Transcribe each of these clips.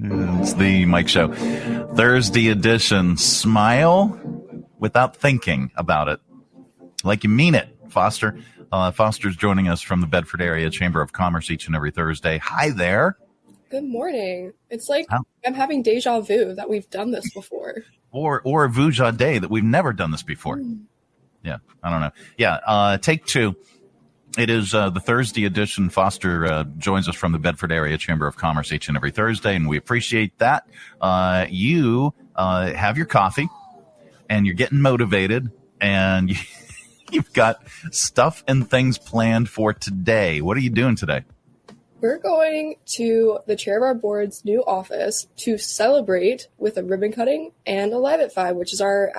It's the Mike Show. Thursday edition. Smile without thinking about it. Like you mean it, Foster. Foster's joining us from the Bedford Area Chamber of Commerce each and every Thursday. Hi there. Good morning. It's like I'm having deja vu that we've done this before. Or vuja day that we've never done this before. Yeah, I don't know. Yeah, take two. It is the Thursday edition. Foster joins us from the Bedford Area Chamber of Commerce each and every Thursday, and we appreciate that. You have your coffee, and you're getting motivated, and you've got stuff and things planned for today. What are you doing today? We're going to the chair of our board's new office to celebrate with a ribbon cutting and a Live at 5, which is our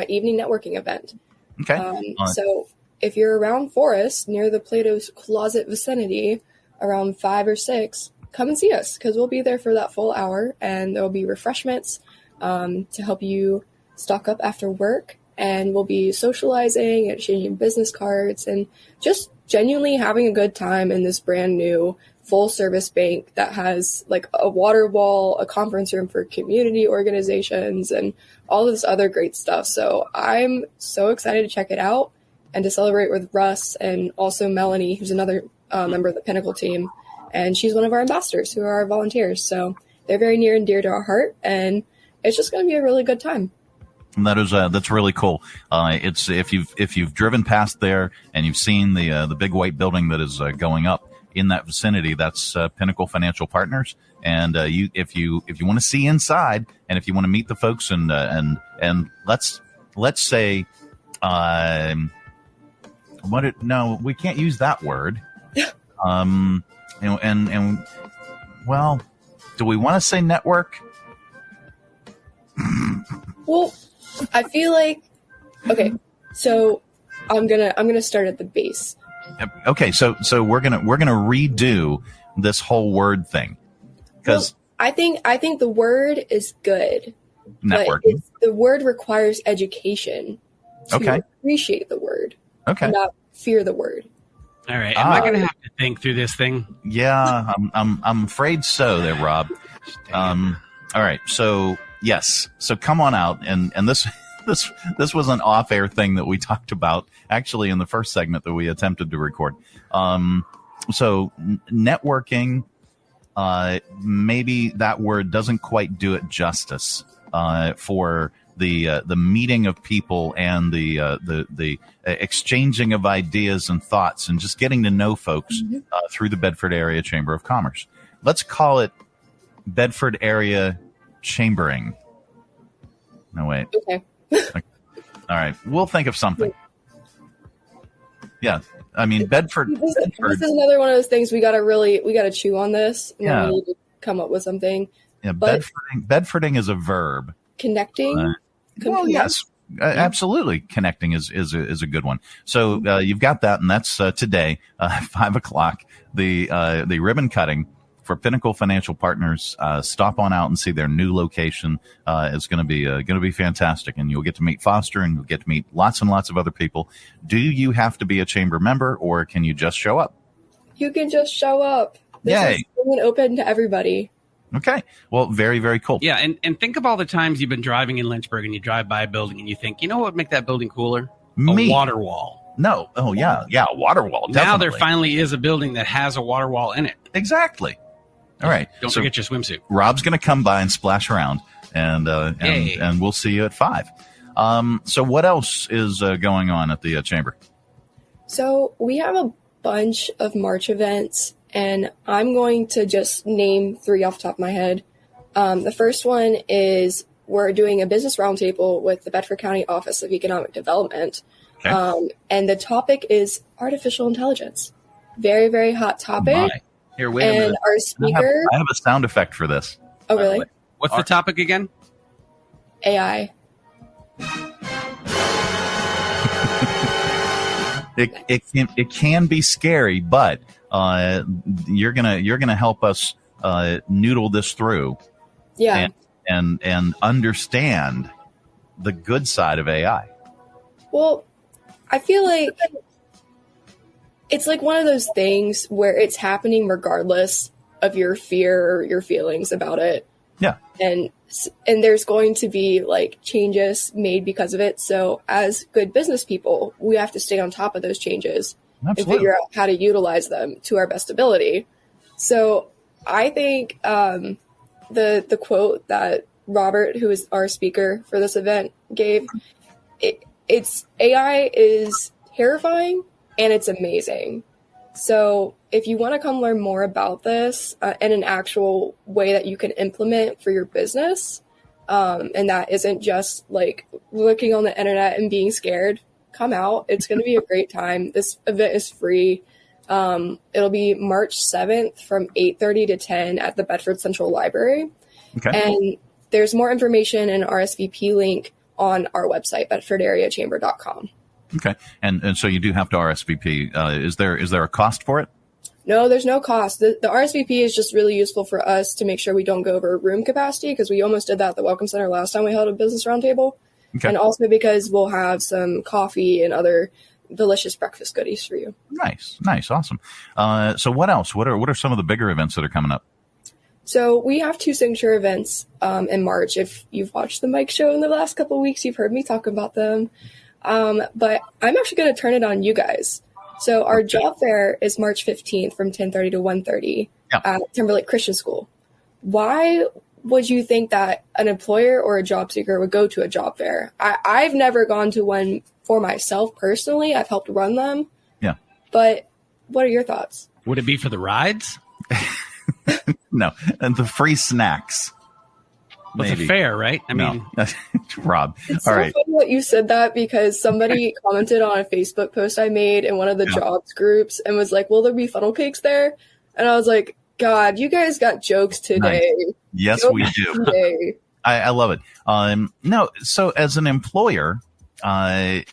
evening networking event. Okay. So if you're around Forest, near the Plato's Closet vicinity, around 5 or 6, come and see us, because we'll be there for that full hour, and there will be refreshments to help you stock up after work, and we'll be socializing and exchanging business cards and just genuinely having a good time in this brand new full service bank that has like a water wall, a conference room for community organizations, and all this other great stuff. So I'm so excited to check it out and to celebrate with Russ and also Melanie, who's another member of the Pinnacle team. And she's one of our ambassadors who are our volunteers. So they're very near and dear to our heart, and it's just going to be a really good time. And that's really cool. It's if you've driven past there and you've seen the big white building that is going up in that vicinity, that's Pinnacle Financial Partners. And if you want to see inside, and if you want to meet the folks, and let's say, no, we can't use that word. Well, do we want to say network? Well, I feel like, okay, so I'm gonna start at the base. Okay, so we're gonna redo this whole word thing, because I think the word is good. Networking. But the word requires education to appreciate the word. Okay. And not fear the word. All right. Am I gonna have to think through this thing? Yeah, I'm afraid so. There, Rob. All right. So yes. So come on out, and this was an off-air thing that we talked about actually in the first segment that we attempted to record. So networking, maybe that word doesn't quite do it justice for the meeting of people and the exchanging of ideas and thoughts and just getting to know folks through the Bedford Area Chamber of Commerce. Let's call it Bedford Area Chambering. No, wait. Okay. All right. We'll think of something. Yeah. I mean, Bedford. This is another one of those things we gotta chew on this. And Yeah. we need to come up with something. Yeah. But Bedfording is a verb. Connecting. Well, yes. Absolutely. Connecting is a good one. So you've got that, and that's today, 5:00. The ribbon cutting for Pinnacle Financial Partners. Stop on out and see their new location. It's going to be fantastic, and you'll get to meet Foster, and you'll get to meet lots and lots of other people. Do you have to be a chamber member, or can you just show up? You can just show up. Yay! This is open to everybody. Okay. Well, very, very cool. Yeah, and think of all the times you've been driving in Lynchburg and you drive by a building and you think, you know what would make that building cooler? Me. A water wall. No. Oh, yeah. Yeah. A water wall. Definitely. Now there finally is a building that has a water wall in it. Exactly. All right. Don't forget your swimsuit. Rob's going to come by and splash around, and we'll see you at 5. So what else is going on at the chamber? So we have a bunch of March events, and I'm going to just name 3 off the top of my head. The first one is we're doing a business roundtable with the Bedford County Office of Economic Development. Okay. And the topic is artificial intelligence. Very, very hot topic. My. Here, wait a minute. And our speaker... I have a sound effect for this. Oh, really? What's the topic again? AI. It can be scary, but you're gonna help us noodle this through. Yeah. And understand the good side of AI. Well, I feel like it's like one of those things where it's happening regardless. of your fear or your feelings about it. Yeah. And there's going to be like changes made because of it. So as good business people, we have to stay on top of those changes and figure out how to utilize them to our best ability. So I think the quote that Robert, who is our speaker for this event, gave, it's AI is terrifying and it's amazing. So if you want to come learn more about this in an actual way that you can implement for your business, and that isn't just like looking on the internet and being scared, come out. It's going to be a great time. This event is free. It'll be March 7th from 8:30 to 10 at the Bedford Central Library. Okay. And there's more information and RSVP link on our website, bedfordareachamber.com. Okay. And so you do have to RSVP. Is there a cost for it? No, there's no cost. The RSVP is just really useful for us to make sure we don't go over room capacity, because we almost did that at the Welcome Center last time we held a business roundtable. Okay. And also because we'll have some coffee and other delicious breakfast goodies for you. Nice. Awesome. So what else? What are some of the bigger events that are coming up? So we have 2 signature events in March. If you've watched the Mike Show in the last couple of weeks, you've heard me talk about them. But I'm actually going to turn it on you guys. So our job fair is March 15th from 10:30 to 1:30 at Timberlake Christian School. Why would you think that an employer or a job seeker would go to a job fair? I've never gone to one for myself personally. I've helped run them. Yeah. But what are your thoughts? Would it be for the rides? No. And the free snacks. Well, it's a fair, right? I mean, Rob. It's so funny that you said that, because somebody commented on a Facebook post I made in one of the jobs groups and was like, will there be funnel cakes there? And I was like, God, you guys got jokes today. Nice. Yes, we do. I love it. No, so as an employer, it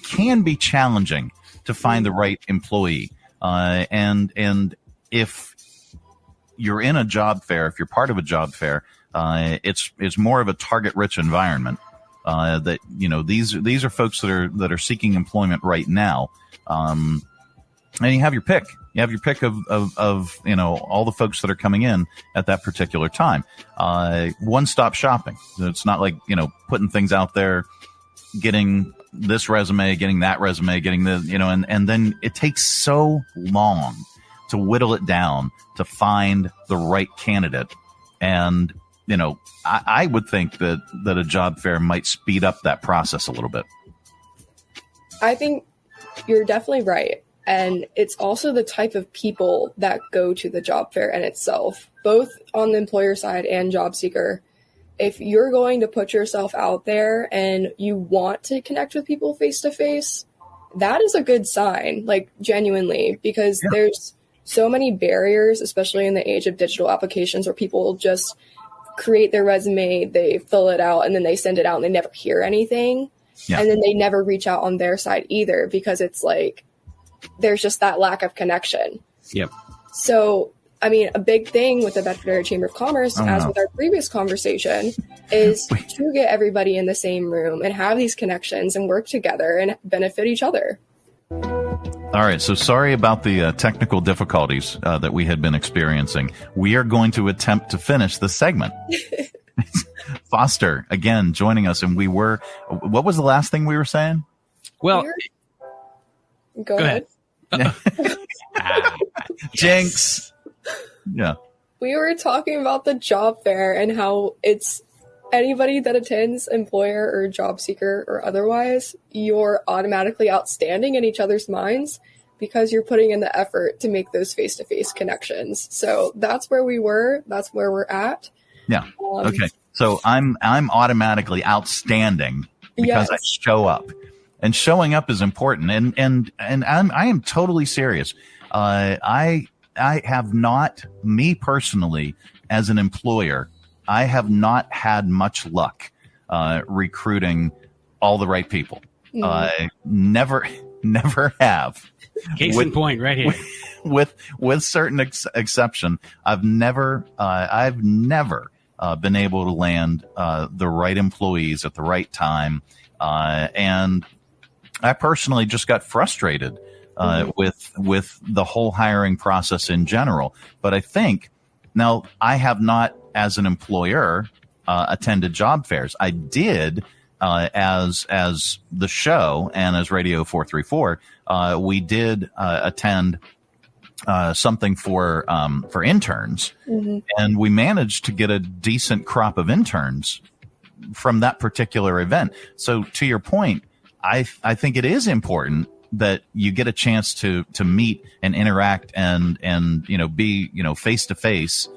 can be challenging to find the right employee. And if you're in a job fair, if you're part of a job fair, it's more of a target-rich environment. That these are folks that are seeking employment right now, and you have your pick. You have your pick of all the folks that are coming in at that particular time. One-stop shopping. It's not like putting things out there, getting this resume, getting that resume, getting the and then it takes so long to whittle it down to find the right candidate. And, I would think that a job fair might speed up that process a little bit. I think you're definitely right. And it's also the type of people that go to the job fair in itself, both on the employer side and job seeker. If you're going to put yourself out there and you want to connect with people face to face, that is a good sign, like genuinely, because there's so many barriers, especially in the age of digital applications, where people just create their resume, they fill it out, and then they send it out and they never hear anything. Yeah. And then they never reach out on their side either, because it's like there's just that lack of connection. Yep. So, I mean, a big thing with the Bedford Area Chamber of Commerce, with our previous conversation, is to get everybody in the same room and have these connections and work together and benefit each other. All right, so sorry about the technical difficulties that we had been experiencing. We are going to attempt to finish the segment. Foster, again, joining us, and what was the last thing we were saying? Well, go ahead. Jinx. Yeah. We were talking about the job fair and how it's anybody that attends, employer or job seeker or otherwise, you're automatically outstanding in each other's minds because you're putting in the effort to make those face-to-face connections. So that's where we were. That's where we're at. Yeah. Okay. So I'm automatically outstanding because I show up, and showing up is important. And I am totally serious. I have not, me personally, as an employer, I have not had much luck recruiting all the right people. Never have. Case in point, right here. With certain exception, I've never been able to land the right employees at the right time, and I personally just got frustrated with the whole hiring process in general. But I think now I have not, as an employer, attended job fairs. I did as the show and as Radio 434. We did attend something for interns, and we managed to get a decent crop of interns from that particular event. So to your point, I think it is important that you get a chance to meet and interact and be face to face.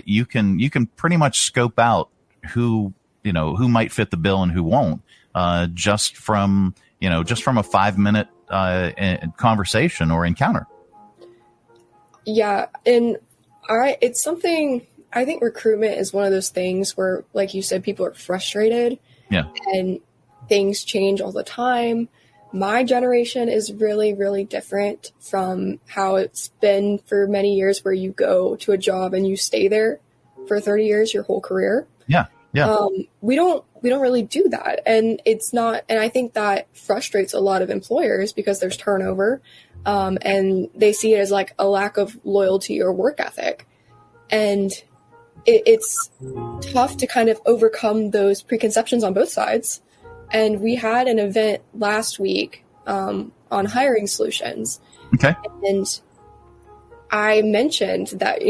You can pretty much scope out who might fit the bill and who won't, just from a 5-minute conversation or encounter. Yeah, and it's something. I think recruitment is one of those things where, like you said, people are frustrated. Yeah, and things change all the time. My generation is really, really different from how it's been for many years, where you go to a job and you stay there for 30 years, your whole career. Yeah. We don't really do that. And it's not, and I think that frustrates a lot of employers because there's turnover, and they see it as like a lack of loyalty or work ethic. And it's tough to kind of overcome those preconceptions on both sides. And we had an event last week on hiring solutions. Okay. And I mentioned that,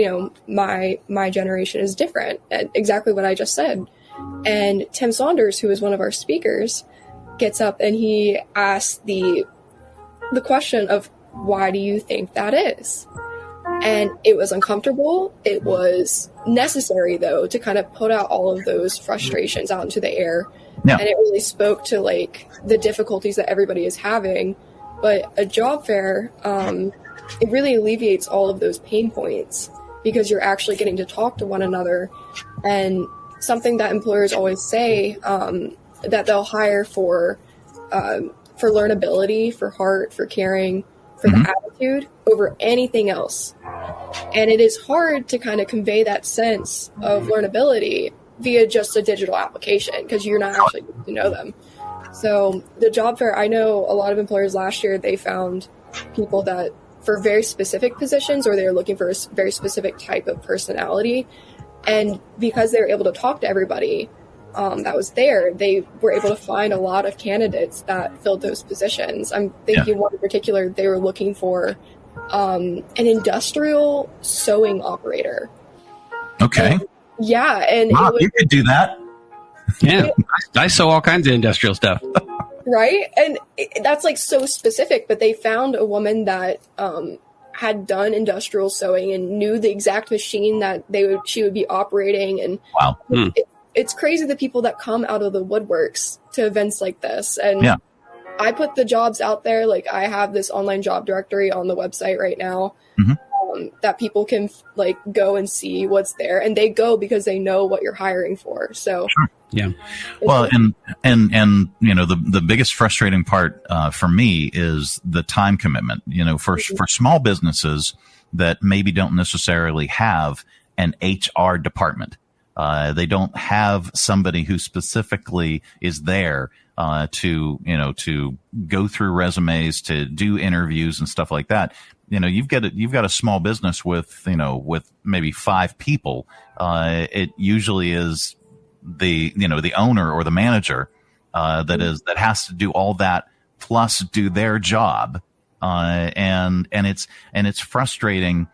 my generation is different, and exactly what I just said. And Tim Saunders, who is one of our speakers, gets up and he asks the question of, why do you think that is? And it was uncomfortable. It was necessary, though, to kind of put out all of those frustrations out into the air. Yeah. And it really spoke to the difficulties that everybody is having. But a job fair, it really alleviates all of those pain points because you're actually getting to talk to one another. And something that employers always say, that they'll hire for learnability, for heart, for caring, for the attitude over anything else. And it is hard to kind of convey that sense of learnability via just a digital application because you're not actually getting to know them. So the job fair, I know a lot of employers last year, they found people that for very specific positions, or they're looking for a very specific type of personality. And because they were able to talk to everybody that was there, they were able to find a lot of candidates that filled those positions. I'm thinking one in particular, they were looking for an industrial sewing operator. Okay. And wow, you could do that. Yeah, I sew all kinds of industrial stuff. Right? And that's so specific, but they found a woman that had done industrial sewing and knew the exact machine that she would be operating. And wow. It's crazy the people that come out of the woodworks to events like this. And I put the jobs out there. I have this online job directory on the website right now that people can go and see what's there. And they go because they know what you're hiring for. So sure. Yeah. Well, and the biggest frustrating part for me is the time commitment. For small businesses that maybe don't necessarily have an HR department, they don't have somebody who specifically is there to go through resumes, to do interviews and stuff like that. You've got a small business with maybe 5 people. It usually is the owner or the manager that has to do all that plus do their job, and it's frustrating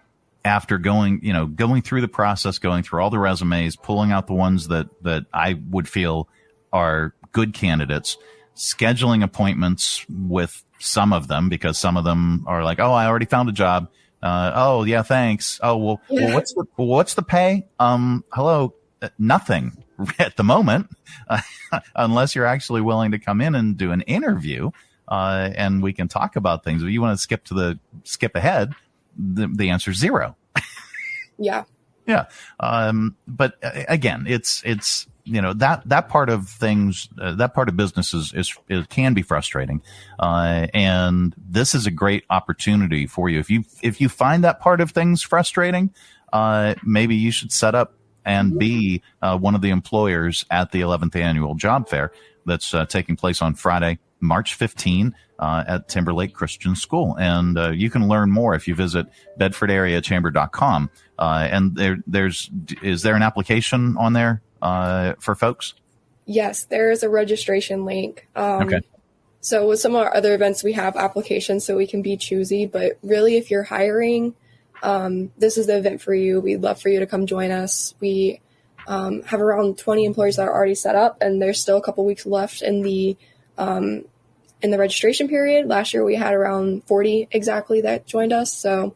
after going through the process, going through all the resumes, pulling out the ones that I would feel are good candidates, scheduling appointments with some of them because some of them are like, oh, I already found a job. Oh yeah, thanks. Oh well, what's the pay? Hello, nothing at the moment, unless you're actually willing to come in and do an interview, and we can talk about things. If you want to skip ahead, the answer is 0. Yeah. Yeah. But again, it's that part of things, that part of business is can be frustrating. And this is a great opportunity for you. If you find that part of things frustrating, maybe you should set up and be one of the employers at the 11th annual job fair that's taking place on Friday, March 15 at Timberlake Christian School. And you can learn more if you visit bedfordareachamber.com. And is there an application on there for folks? Yes, there is a registration link. Okay. So with some of our other events, we have applications so we can be choosy. But really, if you're hiring, this is the event for you. We'd love for you to come join us. We have around 20 employees that are already set up, and there's still a couple weeks left in the registration period. Last year, we had around 40 exactly that joined us. So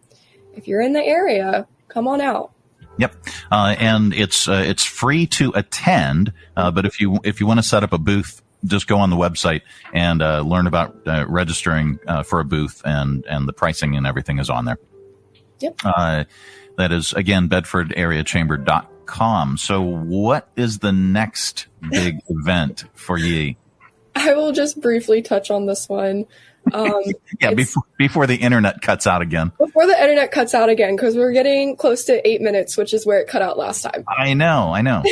if you're in the area, come on out. Yep, and it's free to attend. But if you want to set up a booth, just go on the website and learn about registering for a booth, and the pricing and everything is on there. Yep. That is, again, bedfordareachamber.com. So what is the next big event for ye? I will just briefly touch on this one. Yeah, before the internet cuts out again. Before the internet cuts out again, because we're getting close to 8 minutes, which is where it cut out last time. I know.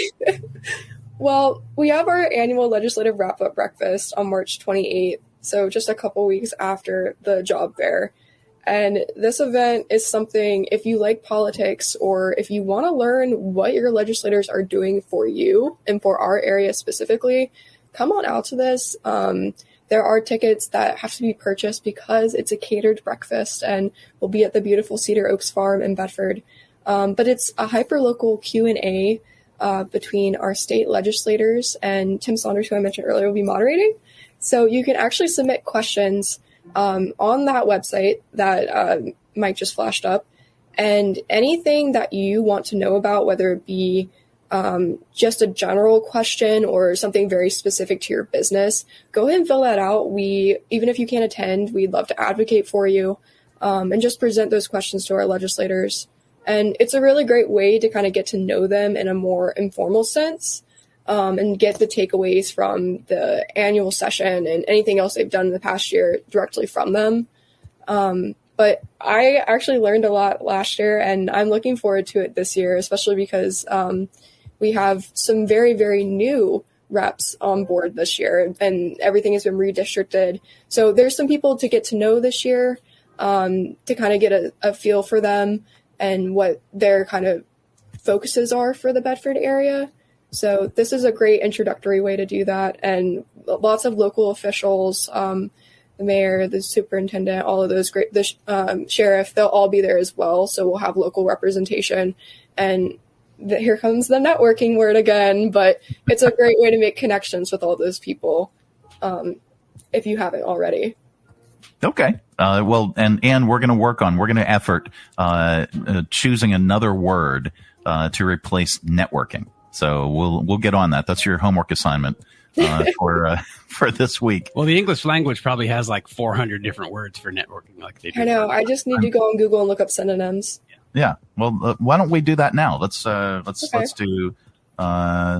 Well, we have our annual legislative wrap-up breakfast on March 28th, so just a couple weeks after the job fair. And this event is something, if you like politics or if you want to learn what your legislators are doing for you and for our area specifically, come on out to this. There are tickets that have to be purchased because it's a catered breakfast and we'll be at the beautiful Cedar Oaks Farm in Bedford. But it's a hyper-local Q&A between our state legislators, and Tim Saunders, who I mentioned earlier, will be moderating. So you can actually submit questions on that website that Mike just flashed up, and anything that you want to know about, whether it be just a general question or something very specific to your business, go ahead and fill that out. Even if you can't attend, we'd love to advocate for you and just present those questions to our legislators. And it's a really great way to kind of get to know them in a more informal sense and get the takeaways from the annual session and anything else they've done in the past year directly from them. But I actually learned a lot last year, and I'm looking forward to it this year, especially because we have some very, very new reps on board this year, and everything has been redistricted. So there's some people to get to know this year, to kind of get a feel for them and what their kind of focuses are for the Bedford area. So this is a great introductory way to do that. And lots of local officials, the mayor, the superintendent, all of those great, the sheriff, they'll all be there as well. So we'll have local representation. And here comes the networking word again, but it's a great way to make connections with all those people if you haven't already. Okay. Well, and we're going to effort choosing another word to replace networking. So we'll get on that. That's your homework assignment for this week. Well, the English language probably has like 400 different words for networking, like they do. I know. I just need to go on Google and look up synonyms. Yeah. Well, why don't we do that now? Let's do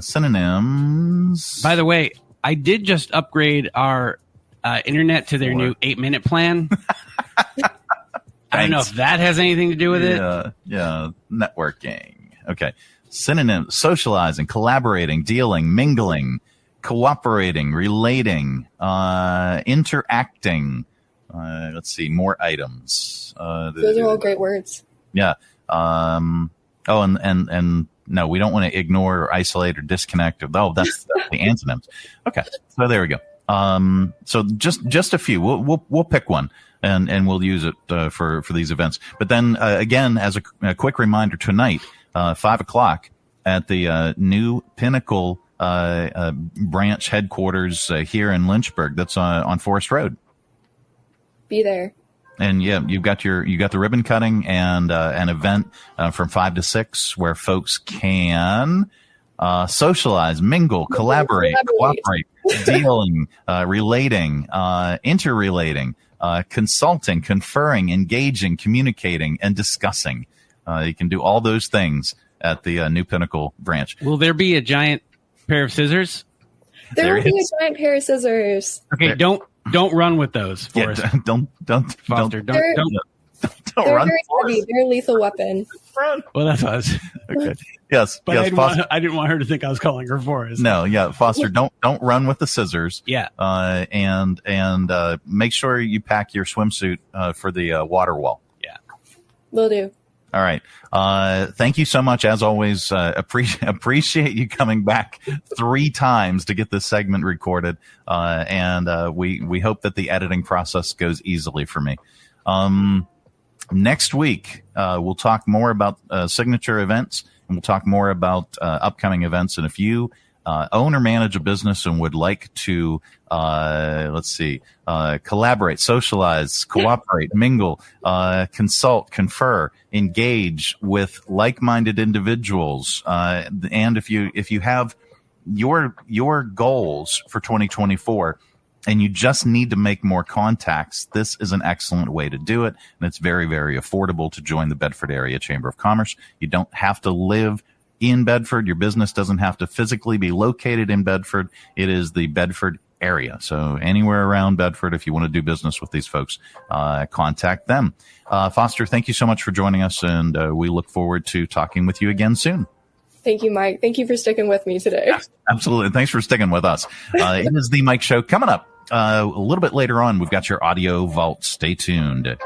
synonyms. By the way, I did just upgrade our internet to their new 8-minute plan. I don't know if that has anything to do with it. Yeah, networking. Okay. Synonyms: socializing, collaborating, dealing, mingling, cooperating, relating, interacting. Let's see, more items. Those are all great words. Yeah. And no, we don't want to ignore or isolate or disconnect. That's the antonyms. Okay. So there we go. So just a few. We'll pick one and we'll use it for these events. But then again, as a quick reminder, tonight, 5:00 at the new Pinnacle branch headquarters here in Lynchburg. That's on Forest Road. Be there. And yeah, you got the ribbon cutting and an event from 5 to 6 where folks can socialize, mingle, collaborate, cooperate, dealing, relating, interrelating, consulting, conferring, engaging, communicating, and discussing. You can do all those things at the New Pinnacle branch. Will there be a giant pair of scissors? There will be a giant pair of scissors. Okay, don't run with those, Forrest. Don't Foster, don't They're run. very heavy. They're a lethal weapon. front. Well, that's what I was. Okay. Yes. But yes. I didn't want her to think I was calling her Forrest. No. Yeah. Foster, don't run with the scissors. Yeah. And make sure you pack your swimsuit for the water wall. Yeah. Will do. All right. Thank you so much. As always, appreciate you coming back 3 times to get this segment recorded. And we hope that the editing process goes easily for me. Next week, we'll talk more about signature events, and we'll talk more about upcoming events. And if you own or manage a business and would like to, collaborate, socialize, cooperate, mingle, consult, confer, engage with like-minded individuals, and if you have your goals for 2024, and you just need to make more contacts, this is an excellent way to do it. And it's very, very affordable to join the Bedford Area Chamber of Commerce. You don't have to live in Bedford. Your business doesn't have to physically be located in Bedford. It is the Bedford area. So anywhere around Bedford, if you want to do business with these folks, contact them. Foster, thank you so much for joining us. And we look forward to talking with you again soon. Thank you, Mike. Thank you for sticking with me today. Absolutely. Thanks for sticking with us. It is the Mike Show. Coming up a little bit later on, we've got your audio vault. Stay tuned.